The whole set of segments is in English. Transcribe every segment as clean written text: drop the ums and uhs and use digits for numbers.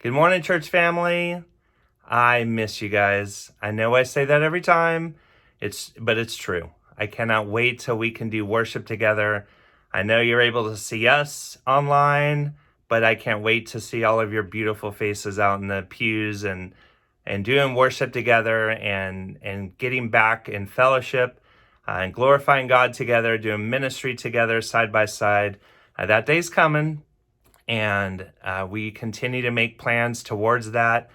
Good morning, church family. I miss you guys. I know I say that every time. But it's true. I cannot wait till we can do worship together. I know you're able to see us online, but I can't wait to see all of your beautiful faces out in the pews and doing worship together and getting back in fellowship and glorifying God together, doing ministry together side by side. That day's coming, and we continue to make plans towards that.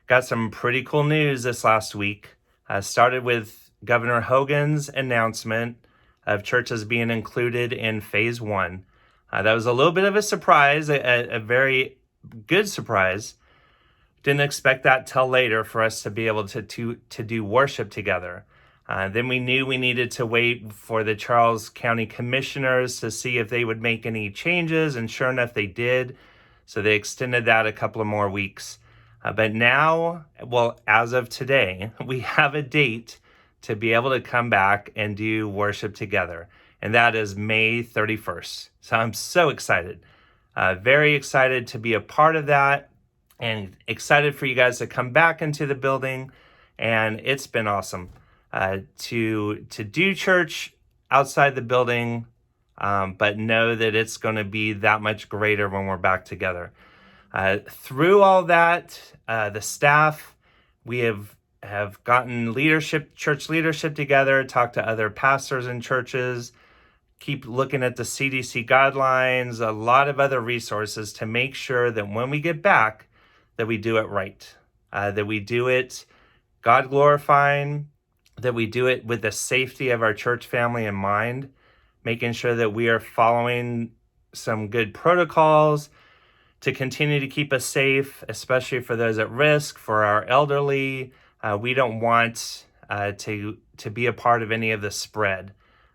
Got some pretty cool news this last week. Started with Governor Hogan's announcement of churches being included in phase one. That was a little bit of a surprise, a very good surprise. Didn't expect that till later for us to be able to do worship together. Then we knew we needed to wait for the Charles County Commissioners to see if they would make any changes, and sure enough, they did. So they extended that a couple of more weeks. But now, well, as of today, we have a date to be able to come back and do worship together, and that is May 31st. So I'm so excited, very excited to be a part of that, and excited for you guys to come back into the building. And it's been awesome to do church outside the building, but know that it's going to be that much greater when we're back together. Through all that, the staff, we have gotten church leadership together, talked to other pastors and churches, keep looking at the CDC guidelines, a lot of other resources to make sure that when we get back, that we do it right, that we do it God glorifying, that we do it with the safety of our church family in mind, making sure that we are following some good protocols to continue to keep us safe, especially for those at risk, for our elderly. We don't want to be a part of any of the spread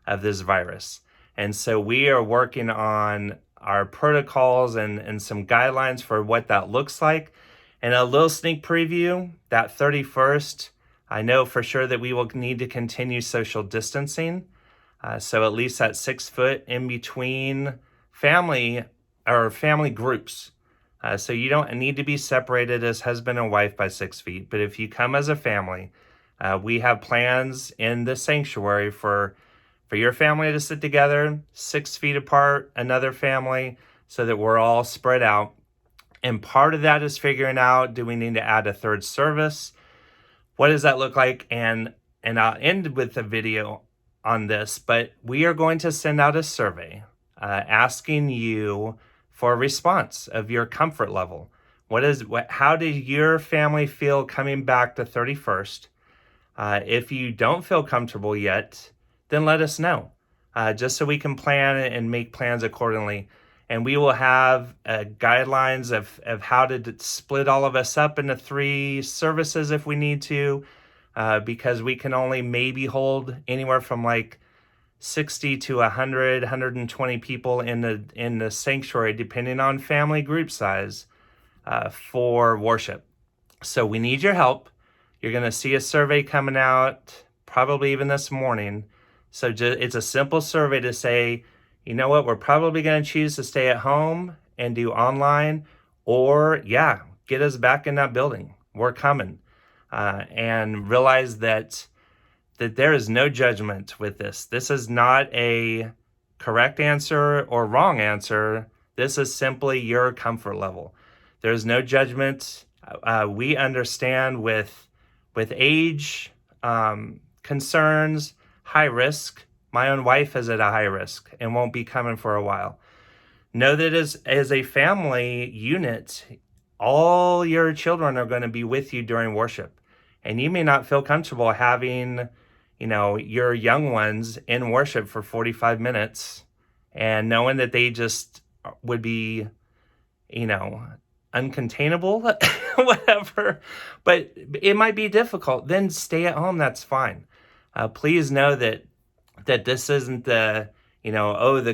of this virus. And so we are working on our protocols and some guidelines for what that looks like. And a little sneak preview, that 31st, I know for sure that we will need to continue social distancing. So at least that 6 foot in between family groups. So you don't need to be separated as husband and wife by 6 feet. But if you come as a family, we have plans in the sanctuary for your family to sit together 6 feet apart, another family, so that we're all spread out. And part of that is figuring out, do we need to add a third service? What does that look like? And I'll end with a video on this, but we are going to send out a survey asking you for a response of your comfort level. How did your family feel coming back to 31st? If you don't feel comfortable yet, then let us know, just so we can plan and make plans accordingly. And we will have guidelines of how to split all of us up into 3 services if we need to, because we can only maybe hold anywhere from like 60 to 100, 120 people in the sanctuary, depending on family group size, for worship. So we need your help. You're going to see a survey coming out probably even this morning. So it's a simple survey to say, you know what, we're probably going to choose to stay at home and do online, or get us back in that building. We're coming. And realize that there is no judgment with this. This is not a correct answer or wrong answer. This is simply your comfort level. There's no judgment. We understand with age, concerns, high risk. My own wife is at a high risk and won't be coming for a while. Know that as a family unit, all your children are going to be with you during worship. And you may not feel comfortable having, your young ones in worship for 45 minutes and knowing that they just would be, uncontainable, whatever. But it might be difficult. Then stay at home. That's fine. Please know that this isn't the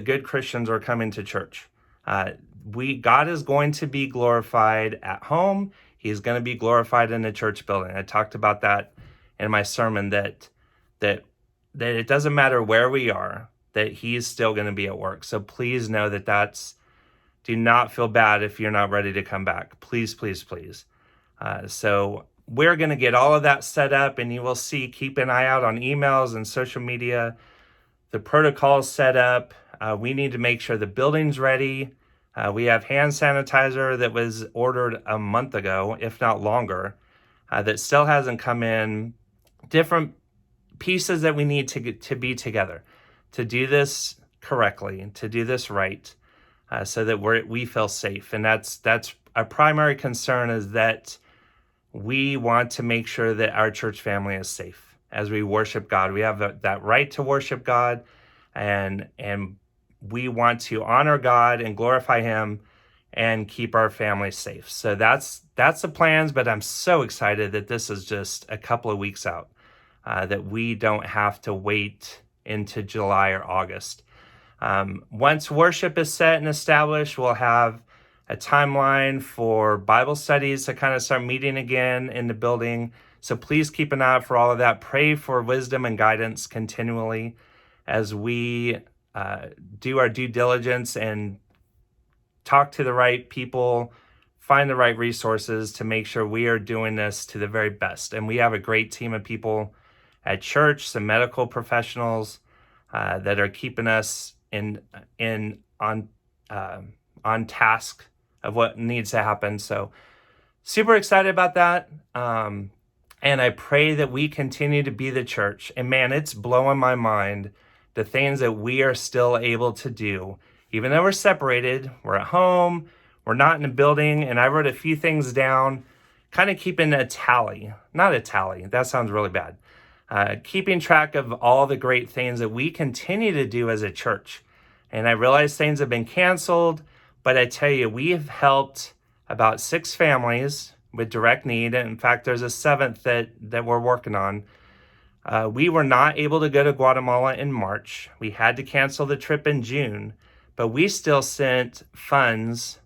good Christians are coming to church. God is going to be glorified at home. He's going to be glorified in the church building. I talked about that in my sermon, that it doesn't matter where we are, that he's still going to be at work. So please know that do not feel bad if you're not ready to come back. Please, please, please. So we're going to get all of that set up, and you will see, keep an eye out on emails and social media. The protocol's set up. We need to make sure the building's ready. We have hand sanitizer that was ordered a month ago, if not longer, that still hasn't come in. Different pieces that we need to be together, to do this correctly, to do this right, so that we feel safe. And that's our primary concern, is that we want to make sure that our church family is safe as we worship God. We have that right to worship God, and we want to honor God and glorify Him and keep our family safe. So that's the plans, but I'm so excited that this is just a couple of weeks out, that we don't have to wait into July or August. Once worship is set and established, we'll have a timeline for Bible studies to kind of start meeting again in the building. So please keep an eye out for all of that. Pray for wisdom and guidance continually as we do our due diligence and talk to the right people, find the right resources to make sure we are doing this to the very best. And we have a great team of people at church, some medical professionals that are keeping us on task of what needs to happen. So super excited about that. And I pray that we continue to be the church. And man, it's blowing my mind, the things that we are still able to do. Even though we're separated, we're at home, we're not in a building. And I wrote a few things down, kind of keeping a tally. Not a tally, that sounds really bad. Keeping track of all the great things that we continue to do as a church. And I realize things have been canceled, but I tell you, we have helped about 6 families with direct need. And in fact, there's a 7th that we're working on. We were not able to go to Guatemala in March. We had to cancel the trip in June, but we still sent funds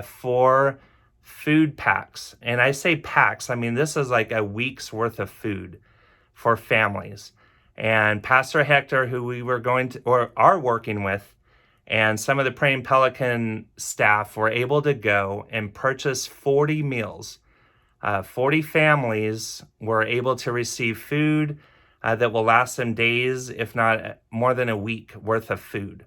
for food packs. And I say packs, I mean, this is like a week's worth of food for families. And Pastor Hector, who we were going to, or are working with, and some of the Praying Pelican staff were able to go and purchase 40 meals. 40 families were able to receive food that will last them days, if not more than a week worth of food.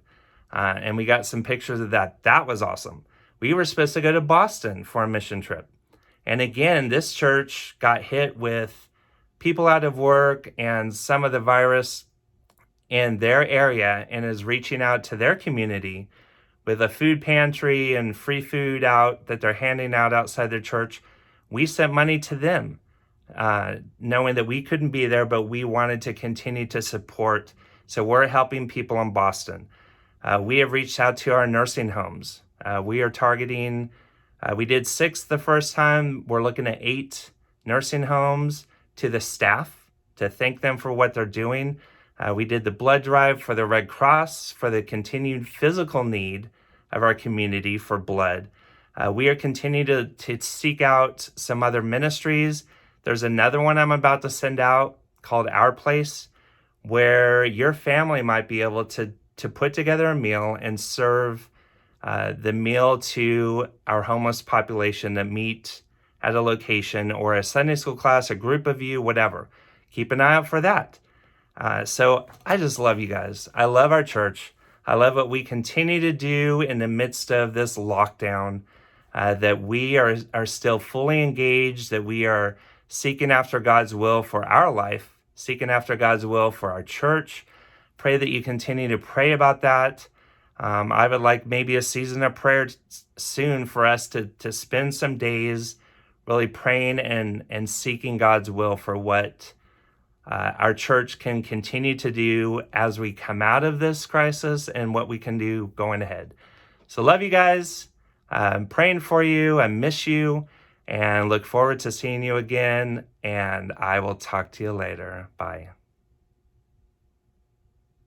And we got some pictures of that. That was awesome. We were supposed to go to Boston for a mission trip. And again, this church got hit with people out of work and some of the virus in their area, and is reaching out to their community with a food pantry and free food out that they're handing out outside their church. We sent money to them, knowing that we couldn't be there, but we wanted to continue to support. So we're helping people in Boston. We have reached out to our nursing homes. We are targeting, we did 6 the first time. We're looking at 8 nursing homes, to the staff, to thank them for what they're doing. We did the blood drive for the Red Cross for the continued physical need of our community for blood. We are continuing to seek out some other ministries. There's another one I'm about to send out called Our Place, where your family might be able to put together a meal and serve the meal to our homeless population that meet at a location, or a Sunday school class, a group of you, whatever. Keep an eye out for that. So I just love you guys. I love our church. I love what we continue to do in the midst of this lockdown, that we are still fully engaged, that we are seeking after God's will for our life, seeking after God's will for our church. Pray that you continue to pray about that. I would like maybe a season of prayer soon for us to spend some days really praying and seeking God's will for what our church can continue to do as we come out of this crisis, and what we can do going ahead. So love you guys. I'm praying for you. I miss you, and look forward to seeing you again. And I will talk to you later. Bye.